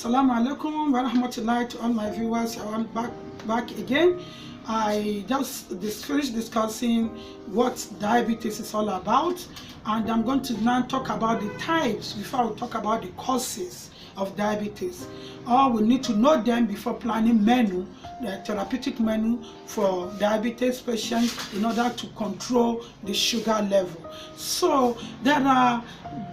Assalamu alaikum wa rahmatullahi to all my viewers. I'm back again. I just finished discussing what diabetes is all about, and I'm going to now talk about the types before we talk about the causes of diabetes. All we need to know them before planning the therapeutic menu for diabetes patients in order to control the sugar level. So there are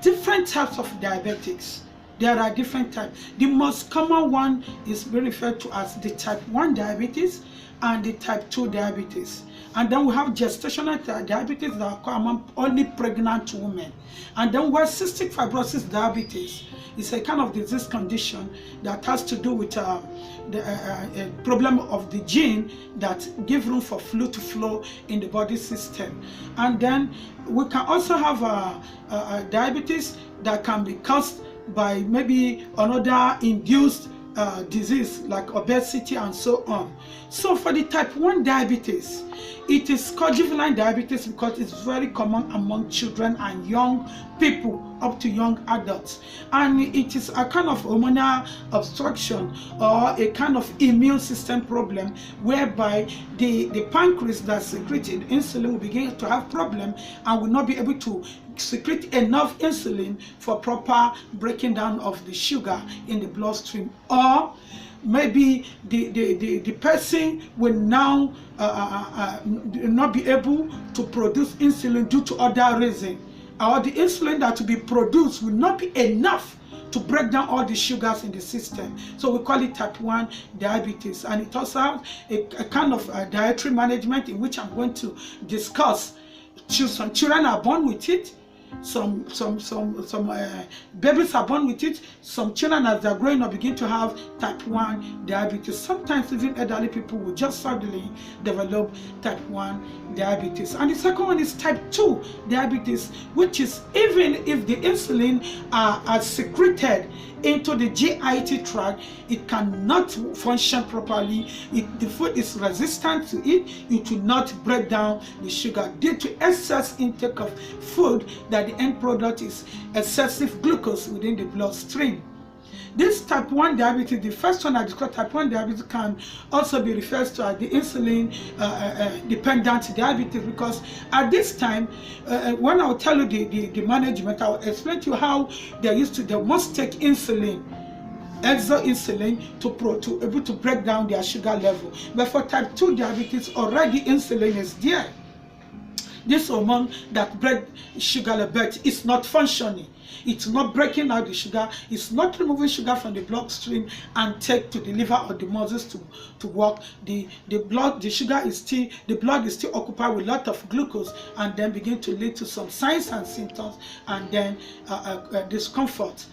different types of diabetics. There are different types. The most common one is referred to as the type 1 diabetes and the type 2 diabetes. And then we have gestational diabetes that occur among only pregnant women. And then we have cystic fibrosis diabetes. It's a kind of disease condition that has to do with the problem of the gene that give room for fluid to flow in the body system. And then we can also have a diabetes that can be caused by maybe another induced disease like obesity and so on. So for the type 1 diabetes, it is called juvenile diabetes because it's very common among children and young people up to young adults, and it is a kind of hormonal obstruction or a kind of immune system problem whereby the pancreas that secreted insulin will begin to have problem and will not be able to secrete enough insulin for proper breaking down of the sugar in the bloodstream, or maybe the person will now not be able to produce insulin due to other reasons, or the insulin that will be produced will not be enough to break down all the sugars in the system. So we call it type 1 diabetes, and it also has a kind of dietary management in which I'm going to discuss. Some children are born with it. Some babies are born with it. Some children, as they're growing up, begin to have type 1 diabetes. Sometimes even elderly people will just suddenly develop type 1 diabetes. And the second one is type 2 diabetes, which is even if the insulin are secreted into the GIT tract, it cannot function properly. The food is resistant to it. It will not break down the sugar due to excess intake of food, that the end product is excessive glucose within the bloodstream. This type 1 diabetes, the first one I described, type 1 diabetes, can also be referred to as the insulin dependent diabetes, because at this time, when I will tell you the management, I will explain to you how they must take insulin, insulin, to able to break down their sugar level. But for type 2 diabetes, already insulin is there. This hormone that breaks sugar level is not functioning. It's not breaking out the sugar. It's not removing sugar from the bloodstream and take to the liver or the muscles to work. The blood is still occupied with a lot of glucose, and then begin to lead to some signs and symptoms, and then discomfort.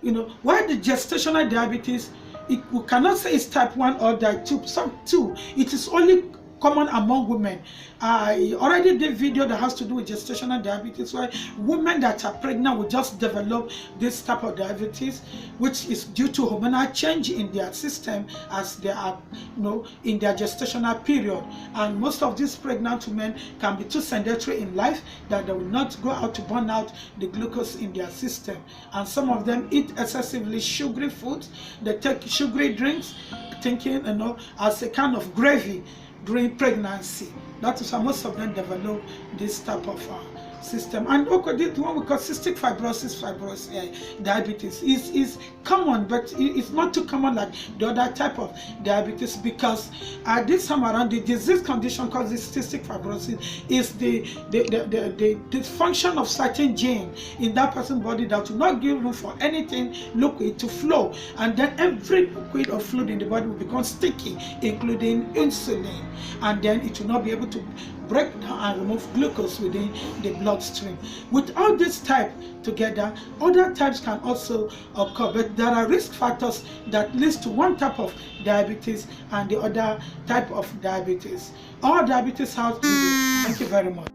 While the gestational diabetes, we cannot say it's type 1 or type 2. Some 2. It is only common among women. I already did a video that has to do with gestational diabetes, where women that are pregnant will just develop this type of diabetes, which is due to hormonal change in their system as they are in their gestational period. And most of these pregnant women can be too sedentary in life that they will not go out to burn out the glucose in their system. And some of them eat excessively sugary foods. They take sugary drinks, thinking as a kind of gravy during pregnancy. That is how most of them develop this type of system. And this one we call cystic fibrosis diabetes is common, but it's not too common like the other type of diabetes, because at this time around, the disease condition called cystic fibrosis is the dysfunction of certain gene in that person's body that will not give room for anything liquid to flow, and then every liquid or fluid in the body will become sticky, including insulin, and then it will not be able to break down and remove glucose within the bloodstream. With all this type together, other types can also occur, but there are risk factors that leads to one type of diabetes and the other type of diabetes. All diabetes has to do. Thank you very much.